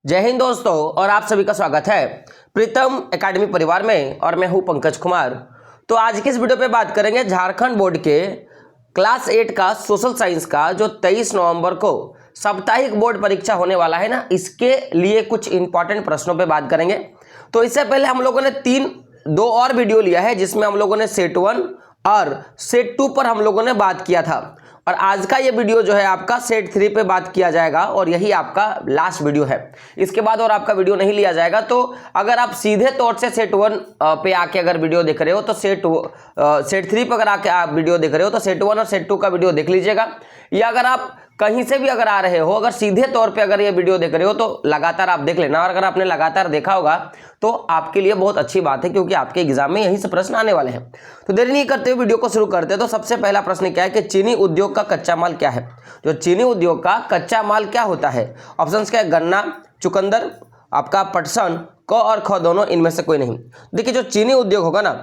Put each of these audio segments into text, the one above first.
जय हिंद दोस्तों, और आप सभी का स्वागत है प्रीतम एकेडमी परिवार में। और मैं हूं पंकज कुमार। तो आज की इस वीडियो पे बात करेंगे झारखंड बोर्ड के क्लास 8 का सोशल साइंस का जो 23 नवंबर को साप्ताहिक बोर्ड परीक्षा होने वाला है ना, इसके लिए कुछ इंपॉर्टेंट प्रश्नों पे बात करेंगे। तो इससे पहले हम लोगों ने दो और वीडियो लिया है जिसमें हम लोगों ने सेट 1 और सेट 2 पर हम लोगों ने बात किया था, और आज का ये वीडियो जो है आपका सेट 3 पे बात किया जाएगा और यही आपका लास्ट वीडियो है। इसके बाद और आपका वीडियो नहीं लिया जाएगा। तो अगर आप सीधे तौर से सेट 1 पे आके अगर वीडियो देख रहे हो तो सेट 3 पे अगर आके आप वीडियो देख रहे हो तो सेट 1 और सेट 2 का वीडियो देख लीजिएगा। या अगर आप कहीं से भी अगर आ रहे हो, अगर सीधे तौर पे अगर ये वीडियो देख रहे हो तो लगातार आप देख लेना। और अगर आपने लगातार देखा होगा तो आपके लिए बहुत अच्छी बात है, क्योंकि आपके एग्जाम में यहीं से प्रश्न आने वाले हैं। तो देरी नहीं करते हुए वीडियो को शुरू करते हैं। तो सबसे पहला प्रश्न क्या है कि चीनी उद्योग का कच्चा माल क्या है। जो चीनी उद्योग का कच्चा माल क्या होता है? ऑप्शन क्या है? गन्ना, चुकंदर, आपका पटसन, क और ख दोनों, इनमें से कोई नहीं। देखिए, जो चीनी उद्योग होगा ना,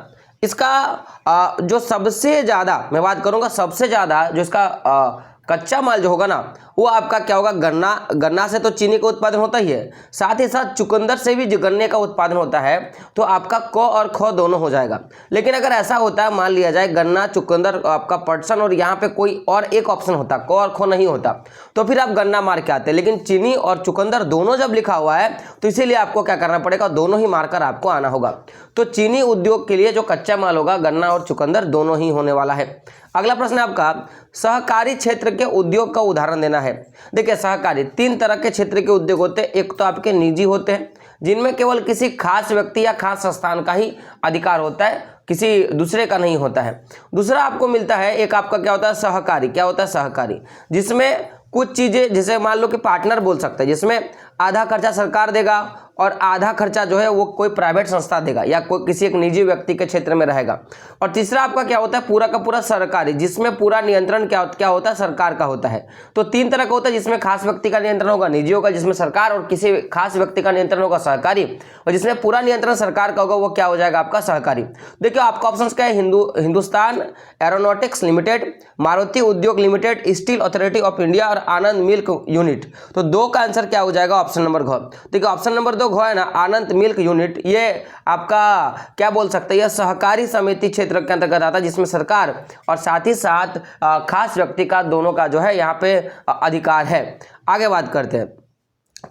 इसका जो सबसे ज्यादा मैं बात करूंगा, सबसे ज्यादा जो इसका कच्चा माल जो होगा ना, वो आपका क्या होगा? गन्ना से तो चीनी का उत्पादन होता ही है, साथ ही साथ चुकंदर से भी जो गन्ने का उत्पादन होता है, तो आपका क और ख दोनों हो जाएगा। लेकिन अगर ऐसा होता है, मान लिया जाए गन्ना, चुकंदर, आपका पटसन और यहाँ पे कोई और एक ऑप्शन होता, क और ख नहीं होता, तो फिर आप गन्ना मार के आते। लेकिन चीनी और चुकंदर दोनों जब लिखा हुआ है तो इसीलिए आपको क्या करना पड़ेगा? दोनों ही मारकर आपको आना होगा। तो चीनी उद्योग के लिए जो कच्चा माल होगा, गन्ना और चुकंदर दोनों ही होने वाला है। अगला प्रश्न है आपका, सहकारी क्षेत्र के उद्योग का उदाहरण देना है। देखिए, सहकारी 3 तरह के क्षेत्र के उद्योग होते हैं। एक तो आपके निजी होते हैं, जिनमें केवल किसी खास व्यक्ति या खास संस्थान का ही अधिकार होता है, किसी दूसरे का नहीं होता है। दूसरा आपको मिलता है, एक आपका क्या होता है? सहकारी। क्या होता है? सहकारी, जिसमें कुछ चीजें, जैसे मान लो कि पार्टनर बोल सकते हैं, जिसमें आधा खर्चा सरकार देगा और आधा खर्चा जो है वो कोई प्राइवेट संस्था देगा या कोई किसी एक निजी व्यक्ति के क्षेत्र में रहेगा। और तीसरा आपका क्या होता है? पूरा का पूरा सरकारी, जिसमें पूरा नियंत्रण क्या होता है? सरकार का होता है। तो 3 तरह का होता है, जिसमें खास व्यक्ति का नियंत्रण होगा निजी होगा, जिसमें सरकार और किसी खास व्यक्ति का नियंत्रण होगा सहकारी, और जिसमें पूरा नियंत्रण सरकार का होगा वो क्या हो जाएगा? आपका सहकारी। देखिए, आपका ऑप्शन क्या है? हिंदुस्तान एरोनॉटिक्स लिमिटेड, मारुति उद्योग limited, steel authority of India और आनंद मिल्क यूनिट। तो 2 का आंसर क्या हो जाएगा? ऑप्शन नंबर घ। देखिए, ऑप्शन नंबर 2 घ है ना, आनंद मिल्क यूनिट, ये आपका क्या बोल सकते हैं? यह सहकारी समिति क्षेत्र के अंतर्गत आता है, जिसमें सरकार और साथ ही साथ खास व्यक्ति का दोनों का जो है यहाँ पे अधिकार है। आगे बात करते हैं।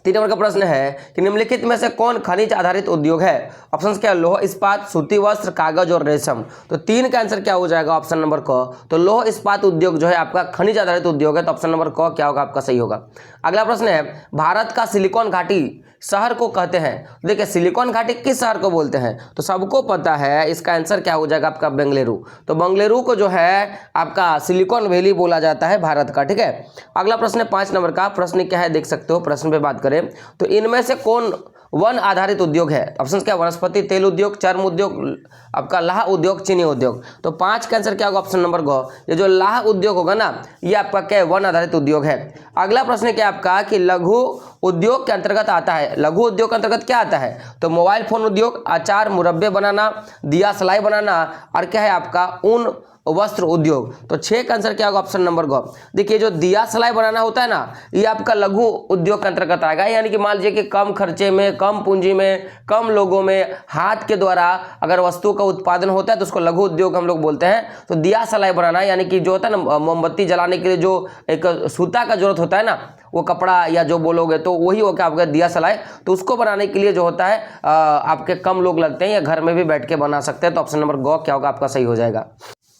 3 नंबर का प्रश्न है कि निम्नलिखित में से कौन खनिज आधारित उद्योग है? ऑप्शन क्या है? लोह इस्पात, सूती वस्त्र, कागज और रेशम। तो 3 का आंसर क्या हो जाएगा? ऑप्शन नंबर क। तो लोह इस्पात उद्योग जो है आपका खनिज आधारित उद्योग है, तो ऑप्शन नंबर क क्या होगा? आपका सही होगा। अगला प्रश्न है, भारत का सिलिकॉन घाटी शहर को कहते हैं। देखिए, सिलिकॉन घाटी किस शहर को बोलते हैं? तो सबको पता है, इसका आंसर क्या हो जाएगा? आपका बेंगलुरु। तो बेंगलुरु को जो है आपका सिलिकॉन वैली बोला जाता है भारत का। ठीक है। अगला प्रश्न है 5 नंबर का। प्रश्न क्या है देख सकते हो। प्रश्न पे बात करें तो इनमें से कौन वन आधारित उद्योग है? ऑप्शन क्या? वनस्पति तेल उद्योग, चर्म उद्योग, आपका लाह उद्योग, चीनी उद्योग। तो 5 का आंसर क्या होगा? ऑप्शन नंबर घ। ये जो लाह उद्योग होगा ना, ये आपका क्या है? वन आधारित उद्योग है। अगला प्रश्न क्या आपका कि लघु उद्योग के अंतर्गत आता है। लघु उद्योग के अंतर्गत क्या आता है? तो मोबाइल फोन उद्योग, अचार मुरब्बे बनाना, दिया सलाई बनाना, और क्या है आपका? ऊन वस्त्र उद्योग। तो 6 का आंसर क्या होगा? ऑप्शन नंबर ग। देखिए, जो दिया सलाई बनाना होता है ना, ये आपका लघु उद्योग के अंतर्गत आएगा। यानी कि मान लीजिए कि कम खर्चे में, कम पूंजी में, कम लोगों में हाथ के द्वारा अगर वस्तु का उत्पादन होता है तो उसको लघु उद्योग हम लोग बोलते हैं। तो दिया सलाई बनाना, यानी कि जो होता है ना, मोमबत्ती जलाने के लिए जो एक सूता का जरूरत होता है ना, वो कपड़ा या जो बोलोगे तो वही हो क्या आपका? दिया सलाई। तो उसको बनाने के लिए जो होता है आपके कम लोग लगते हैं, या घर में भी बैठ के बना सकते हैं। तो ऑप्शन नंबर ग क्या होगा? आपका सही हो जाएगा।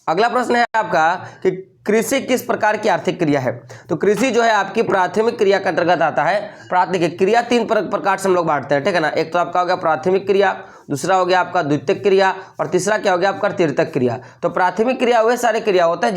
अगला प्रश्न है आपका कि कृषि किस प्रकार की आर्थिक क्रिया है? तो कृषि जो है आपकी प्राथमिक क्रिया के अंतर्गत आता है। देखिए, क्रिया 3 प्रकार से हम लोग बांटते हैं। ठीक है ना। एक तो आपका हो गया प्राथमिक क्रिया, दूसरा हो गया आपका द्वितीयक क्रिया, और तीसरा क्या हो गया? आपका तृतीयक क्रिया। तो प्राथमिक क्रिया वे सारे क्रिया होते हैं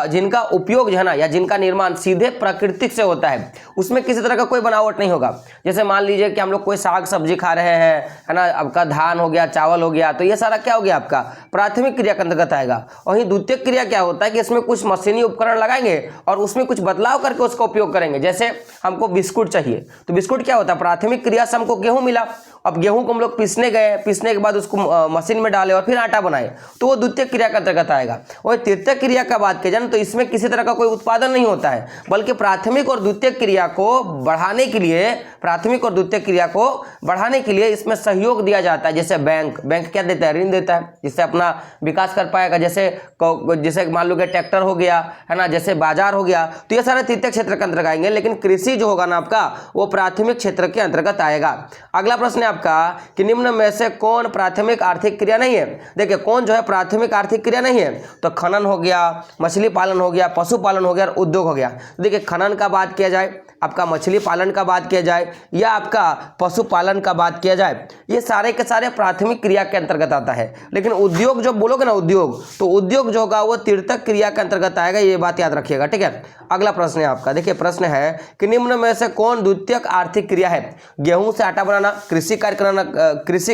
जिनका उपयोग जो है ना, या जिनका निर्माण सीधे प्राकृतिक से होता है, उसमें किसी तरह का कोई बनावट नहीं होगा। जैसे मान लीजिए कि हम लोग कोई साग सब्जी खा रहे हैं, है ना, आपका धान हो गया, चावल हो गया, तो ये सारा क्या हो गया? आपका प्राथमिक क्रिया के अंतर्गत आएगा। वहीं द्वितीयक क्रिया क्या होता है कि इसमें कुछ मशीनी उपकरण लगाएंगे और उसमें कुछ बदलाव करके उसका उपयोग करेंगे। जैसे हमको बिस्कुट चाहिए, तो बिस्कुट क्या होता है? प्राथमिक क्रिया से हमको गेहूं मिला, अब गेहूं को हम लोग पीसने गए, पीसने के बाद उसको मशीन में डाले और फिर आटा बनाए, तो वो द्वितीयक क्रिया के अंतर्गत आएगा। और तृतीयक क्रिया का बात किया जाए ना, तो इसमें किसी तरह का कोई उत्पादन नहीं होता है, बल्कि प्राथमिक और द्वितीयक क्रिया को बढ़ाने के लिए, प्राथमिक और द्वितीयक क्रिया को बढ़ाने के लिए इसमें सहयोग दिया जाता है। जैसे बैंक क्या देता है, ऋण देता है, जिससे अपना विकास कर पाएगा। जैसे मान लो कि ट्रैक्टर हो गया है ना, जैसे बाजार हो गया, तो ये सारे तृतीयक क्षेत्र के अंतर्गत आएंगे। लेकिन कृषि जो होगा ना आपका, वो प्राथमिक क्षेत्र के अंतर्गत आएगा। अगला प्रश्न है आपका कि निम्न में से कौन प्राथमिक आर्थिक क्रिया नहीं है। देखिए कौन जो है प्राथमिक आर्थिक क्रिया नहीं है, तो खनन हो गया, मछली पालन हो गया, पशुपालन हो गया और उद्योग हो गया। तो देखिए खनन का बात किया जाए, आपका मछली पालन का बात किया जाए या आपका पशुपालन का बात किया जाए, ये सारे के सारे प्राथमिक क्रिया के अंतर्गत आता है। लेकिन उद्योग जो बोलोगे ना, उद्योग, तो उद्योग जो होगा वो तृतीयक क्रिया के अंतर्गत आएगा, ये बात याद रखिएगा, ठीक है। अगला प्रश्न है आपका, देखिए प्रश्न है कि निम्न में से कौन द्वितीयक आर्थिक क्रिया है। गेहूं से आटा बनाना, कृषि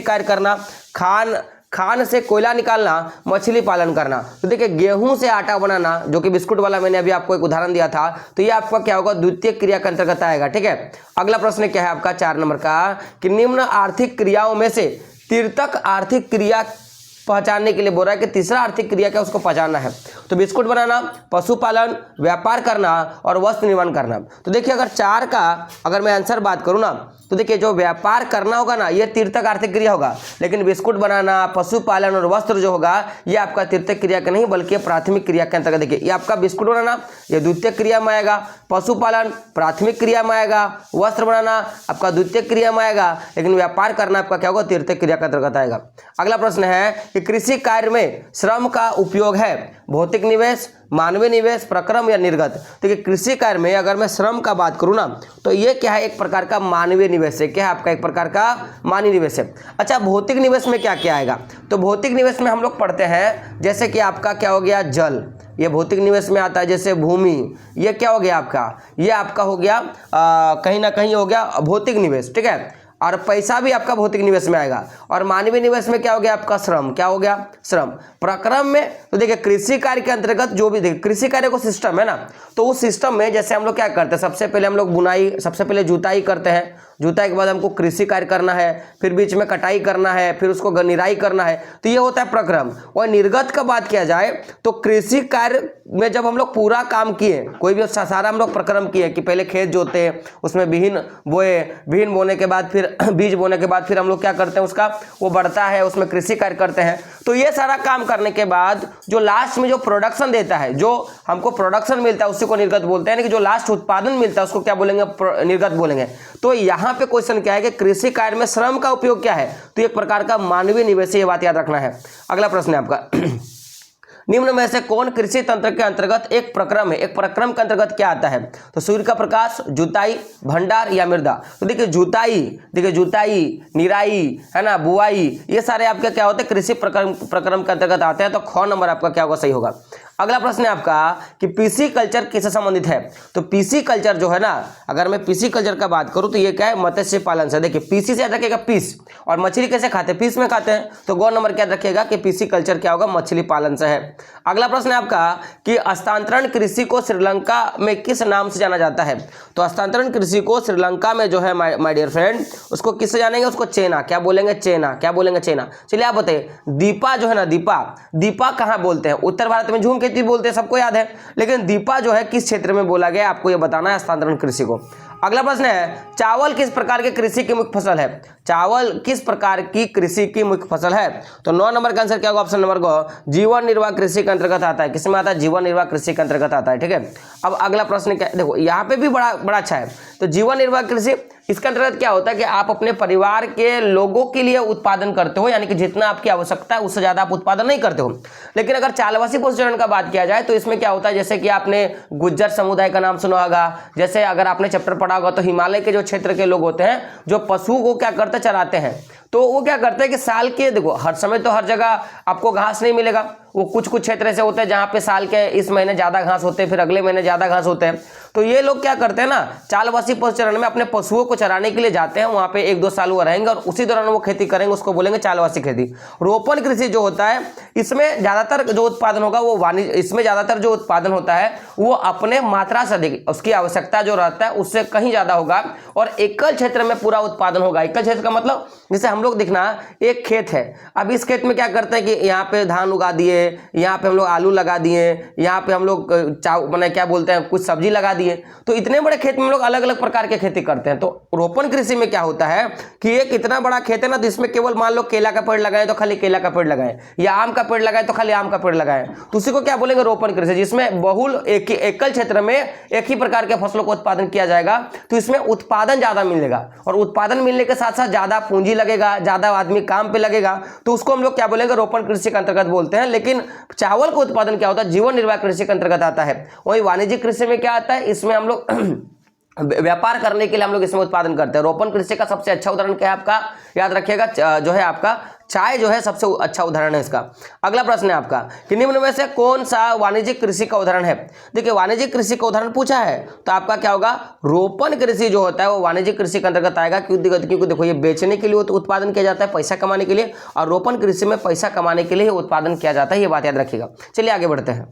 कार्य करना, खान से कोयला निकालना, मछली पालन करना। तो देखिए गेहूं से आटा बनाना, जो कि बिस्कुट वाला मैंने अभी आपको एक उदाहरण दिया था, तो ये आपका क्या होगा, द्वितीयक क्रिया के अंतर्गत आएगा, ठीक है। अगला प्रश्न क्या है आपका 4 नंबर का कि निम्न आर्थिक क्रियाओं में से तृतीयक आर्थिक क्रिया पहचानने के लिए बोल रहा है कि तीसरा आर्थिक क्रिया क्या उसको पहचानना है। तो बिस्कुट बनाना, पशुपालन, व्यापार करना और वस्त्र निर्माण करना। तो देखिए अगर 4 का अगर मैं आंसर बात करूं ना, तो देखिए जो व्यापार करना होगा ना, ये तृतीयक आर्थिक क्रिया होगा। लेकिन बिस्कुट बनाना, पशुपालन और वस्त्र जो होगा, ये आपका तृतीयक क्रिया का नहीं बल्कि प्राथमिक क्रिया के अंतर्गत। देखिए ये आपका बिस्कुट बनाना ये द्वितीयक क्रिया में आएगा, पशुपालन प्राथमिक क्रिया में आएगा, वस्त्र बनाना आपका द्वितीयक क्रिया में आएगा, लेकिन व्यापार करना आपका क्या होगा, तृतीयक क्रिया के अंतर्गत आएगा। अगला प्रश्न है कि कृषि कार्य में श्रम का उपयोग है भौतिक निवेश, मानवीय निवेश, प्रक्रम या निर्गत। देखिए कृषि कार्य में अगर मैं श्रम का बात करूं ना, तो ये क्या है, एक प्रकार का मानवीय निवेश है। क्या है आपका, एक प्रकार का मानवीय निवेश है। अच्छा भौतिक निवेश में क्या क्या आएगा, तो भौतिक निवेश में हम लोग पढ़ते हैं जैसे कि आपका क्या हो गया, जल, ये भौतिक निवेश में आता है। जैसे भूमि, ये क्या हो गया आपका, ये आपका हो गया कहीं ना कहीं हो गया भौतिक निवेश, ठीक है। और पैसा भी आपका भौतिक निवेश में आएगा। और मानवीय निवेश में क्या हो गया आपका, श्रम, क्या हो गया, श्रम। प्रक्रम में तो देखिए कृषि कार्य के अंतर्गत जो भी देखिए कृषि कार्य को सिस्टम है ना, तो उस सिस्टम में जैसे हम लोग क्या करते हैं, सबसे पहले हम लोग बुनाई, सबसे पहले जुताई करते हैं, जुताई के बाद हमको कृषि कार्य करना है, फिर बीच में कटाई करना है, फिर उसको निराई करना है, तो ये होता है प्रक्रम। और निर्गत का बात किया जाए तो कृषि कार्य में जब हम लोग पूरा काम किए, कोई भी सारा हम लोग प्रक्रम किए कि पहले खेत जोते, उसमें बीहन बोए, बीहन बोने के बाद फिर बीज बोने के बाद फिर हम लोग क्या करते हैं, उसका वो बढ़ता है, उसमें कृषि कार्य करते हैं। तो ये सारा काम करने के बाद जो लास्ट में जो प्रोडक्शन देता है, जो हमको प्रोडक्शन मिलता है उसी को निर्गत बोलते हैं, यानी कि जो लास्ट उत्पादन मिलता है उसको क्या बोलेंगे, निर्गत बोलेंगे। तो यहाँ पे क्वेश्चन क्या है कि कृषि कार्य में श्रम का उपयोग क्या है, तो एक प्रकार का मानवीय निवेश, ये बात याद रखना है। अगला प्रश्न है आपका निम्न में से कौन कृषि तंत्र के अंतर्गत एक प्रक्रम है, एक प्रक्रम के अंतर्गत क्या आता है, तो सूर्य का प्रकाश, जुताई, भंडार या मृदा। तो देखिए जुताई, निराई है ना, बुआई, ये सारे आपके क्या होते हैं, कृषि प्रक्रम के अंतर्गत आते हैं। तो ख नंबर आपका क्या होगा, सही होगा। अगला प्रश्न है आपका कि पीसी कल्चर किससे संबंधित है। तो पीसी कल्चर जो है ना, अगर मैं पीसी कल्चर का बात करूं तो ये क्या है, मत्स्य पालन से। देखिए पीसी से याद रखिएगा पीस, और मछली कैसे खाते हैं, पीस में खाते हैं। तो गौ नंबर क्या रखिएगा कि पीसी कल्चर क्या होगा, मछली पालन से है। अगला प्रश्न है आपका कि हस्तांतरण कृषि को श्रीलंका में किस नाम से जाना जाता है। तो हस्तांतरण कृषि को श्रीलंका में जो है माय डियर फ्रेंड, उसको किससे जानेंगे, उसको चेना, क्या बोलेंगे, चेना, क्या बोलेंगे, चेना। चलिए आप बताइए दीपा जो है ना, दीपा कहाँ बोलते हैं, उत्तर भारत में झूम खेती बोलते हैं, सबको याद है। लेकिन दीपा जो है किस क्षेत्र में बोला गया, आपको ये बताना है हस्तांतरण कृषि को। अगला प्रश्न है चावल किस प्रकार के कृषि की मुख्य फसल है। चावल किस प्रकार की कृषि की मुख्य फसल है। तो 9 नंबर का आंसर क्या होगा, ऑप्शन नंबर को जीवन निर्वाह कृषि के अंतर्गत आता है। किसमें आता है, जीवन निर्वाह कृषि के अंतर्गत आता है, ठीक है। अब अगला प्रश्न क्या, देखो यहाँ पे भी बड़ा अच्छा है। तो जीवन निर्वाह कृषि, इसके अंतर्गत क्या होता है कि आप अपने परिवार के लोगों के लिए उत्पादन करते हो, यानी कि जितना आपकी आवश्यकता है उससे ज्यादा आप उत्पादन नहीं करते हो। लेकिन अगर चालवासी पशुचरण का बात किया जाए तो इसमें क्या होता है, जैसे कि आपने गुज्जर समुदाय का नाम सुना होगा, जैसे अगर आपने चैप्टर पढ़ा होगा तो हिमालय के जो क्षेत्र के लोग होते हैं जो पशु को क्या करते, चराते हैं। तो वो क्या करते हैं कि साल के, देखो हर समय तो हर जगह आपको घास नहीं मिलेगा, वो कुछ कुछ क्षेत्र ऐसे होते हैं जहाँ पे साल के इस महीने ज़्यादा घास होते हैं, फिर अगले महीने ज़्यादा घास होते हैं। तो ये लोग क्या करते हैं ना, चालवासी पशु चरण में अपने पशुओं को चराने के लिए जाते हैं, वहाँ पे 1-2 साल वो रहेंगे और उसी दौरान वो खेती करेंगे, उसको बोलेंगे चालवासी खेती। रोपण कृषि जो होता है इसमें ज़्यादातर जो उत्पादन होगा वो वाणिज्य, इसमें ज़्यादातर जो उत्पादन होता है वो अपने मात्रा से अधिक, उसकी आवश्यकता जो रहता है उससे कहीं ज़्यादा होगा और एकल क्षेत्र में पूरा उत्पादन होगा। एकल क्षेत्र का मतलब जैसे हम लोग दिखना, एक खेत है, अब इस खेत में क्या करते हैं कि यहाँ पे धान उगा दिए, यहाँ पे हम लोग आलू लगा दिए, यहाँ पे हम लोग मैंने क्या बोलते हैं कुछ सब्जी लगा दिए। तो इतने बड़े खेत में हम लोग अलग अलग प्रकार के खेती करते हैं। तो रोपण कृषि में क्या होता है कि एक इतना बड़ा खेत है ना, तो इसमें केवल मान लो केला का पेड़ लगाए तो खाली केला का पेड़ लगाए, या आम का पेड़ लगाए तो खाली आम का पेड़ लगाए, तो उसी को क्या बोलेंगे रोपण कृषि, जिसमें बहुल एकल क्षेत्र में एक ही प्रकार के फसलों का उत्पादन किया जाएगा। तो इसमें उत्पादन ज्यादा मिलेगा और उत्पादन मिलने के साथ साथ ज्यादा पूंजी लगेगा, ज्यादा आदमी काम पे लगेगा, तो उसको हम लोग क्या बोलेंगे रोपण कृषि के अंतर्गत बोलते हैं। लेकिन चावल का उत्पादन क्या होता है, जीवन निर्वाह कृषि के अंतर्गत आता है। वही वाणिज्यिक कृषि में क्या आता है, इसमें हम लोग व्यापार करने के लिए हम लोग इसमें उत्पादन करते हैं। रोपण कृषि का सबसे अच्छा उदाहरण क्या है आपका, याद रखिएगा, जो है आपका चाय जो है सबसे अच्छा उदाहरण है इसका। अगला प्रश्न है आपका कि निम्न में से कौन सा वाणिज्यिक कृषि का उदाहरण है। देखिए वाणिज्यिक कृषि का उदाहरण पूछा है तो आपका क्या होगा, रोपण कृषि जो होता है वो वाणिज्यिक कृषि के अंतर्गत आएगा। क्योंकि देखो ये बेचने के लिए उत्पादन किया जाता है, पैसा कमाने के लिए, और रोपण कृषि में पैसा कमाने के लिए उत्पादन किया जाता है, ये बात याद रखिएगा। चलिए आगे बढ़ते हैं।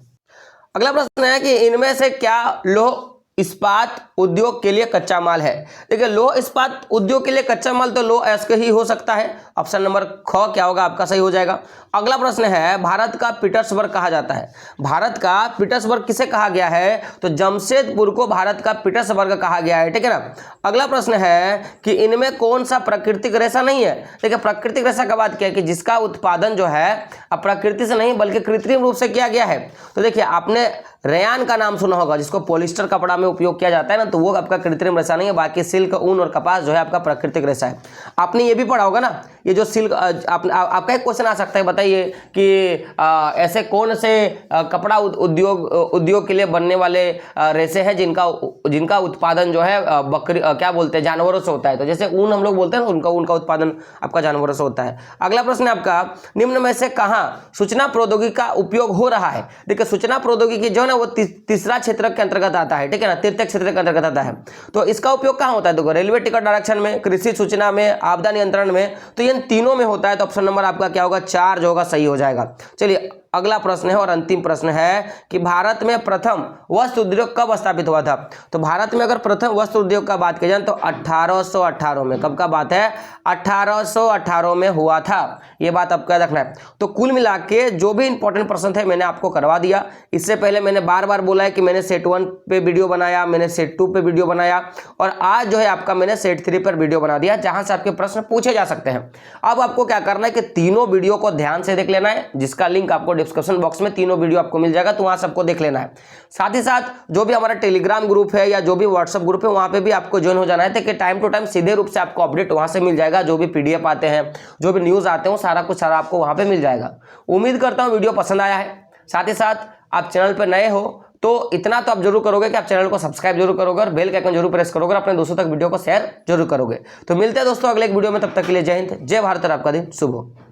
अगला प्रश्न है कि इनमें से क्या लौह इस्पात उद्योग के लिए कच्चा माल है। देखिए लौह इस्पात उद्योग के लिए कच्चा माल तो लौह अयस्क ही हो सकता है, ऑप्शन नंबर ख क्या होगा आपका सही हो जाएगा। अगला प्रश्न है भारत का पीटर्सबर्ग कहा जाता है। भारत का पीटर्सबर्ग किसे कहा गया है, तो जमशेदपुर को भारत का पीटर्सबर्ग कहा गया है, ठीक है ना। अगला प्रश्न है कि इनमें कौन सा प्राकृतिक रेशा नहीं है। देखिए प्राकृतिक रेशा का बात क्या है कि जिसका उत्पादन जो है अब प्रकृति से नहीं बल्कि कृत्रिम रूप से किया गया है। तो देखिए आपने रेयान का नाम सुना होगा, जिसको पॉलिस्टर कपड़ा में उपयोग किया जाता है ना, तो वो आपका कृत्रिम रेशा नहीं है, बाकी सिल्क, ऊन और कपास जो है आपका प्राकृतिक रेशा है। आपने ये भी पढ़ा होगा ना, ये जो सिल्क आपका एक क्वेश्चन आ सकता है, बताइए कि ऐसे कौन से कपड़ा उद्योग के लिए बनने वाले रेशे हैं जिनका उत्पादन जो है बकरी क्या बोलते हैं जानवरों से होता है। तो जैसे ऊन हम लोग बोलते हैं ना, उनका उत्पादन आपका जानवरों से होता है। अगला प्रश्न है आपका निम्न में से कहाँ सूचना प्रौद्योगिकी का उपयोग हो रहा है। देखिए सूचना प्रौद्योगिकी जो है ना वो तीसरा क्षेत्र के अंतर्गत आता है, ठीक है ना, तृतीय क्षेत्र के अंतर्गत आता है। तो इसका उपयोग कहाँ होता है, देखो रेलवे टिकट आरक्षण में, कृषि सूचना में, आपदा नियंत्रण में, तो इन तीनों में होता है। तो ऑप्शन नंबर आपका क्या होगा 4 जो होगा सही हो जाएगा। चलिए अगला प्रश्न है और अंतिम प्रश्न है कि भारत में प्रथम वस्त्र उद्योग कब स्थापित हुआ था। तो भारत में अगर प्रथम वस्त्र उद्योग का बात की जाए तो 1818 में, कब का बात है 1818 में हुआ था, ये बात आपको याद रखना है। तो कुल मिला के जो भी इंपॉर्टेंट प्रश्न थे मैंने आपको करवा दिया। इससे पहले मैंने बार बार बोला है कि मैंने सेट 1 पे वीडियो बनाया, मैंने सेट 2 पे वीडियो बनाया और आज जो है आपका मैंने सेट 3 पर वीडियो बना दिया जहां से आपके प्रश्न पूछे जा सकते हैं। अब आपको क्या करना है कि तीनों वीडियो को ध्यान से देख लेना है, जिसका लिंक आपको डिस्क्रिप्शन बॉक्स में तीनों वीडियो आपको मिल जाएगा, तो वहां सबको देख लेना है। साथ ही साथ जो भी हमारा टेलीग्राम ग्रुप है या जो भी व्हाट्सएप ग्रुप है वहां पे भी आपको ज्वाइन हो जाना है, ताकि टाइम टू टाइम सीधे रूप से आपको अपडेट वहां से मिल जाएगा। जो भी पीडीएफ आते हैं, जो भी न्यूज आते हैं, सारा कुछ सारा आपको वहां पे मिल जाएगा। उम्मीद करता हूं वीडियो पसंद आया है। साथ ही साथ आप चैनल पर नए हो तो इतना तो आप जरूर करोगे कि आप चैनल को सब्सक्राइब जरूर करोगे और बेल का आइकन जरूर प्रेस करोगे और अपने दोस्तों तक वीडियो को शेयर जरूर करोगे। तो मिलते हैं दोस्तों अगले एक वीडियो में, तब तक के लिए जय हिंद, जय भारत और आपका दिन शुभ हो।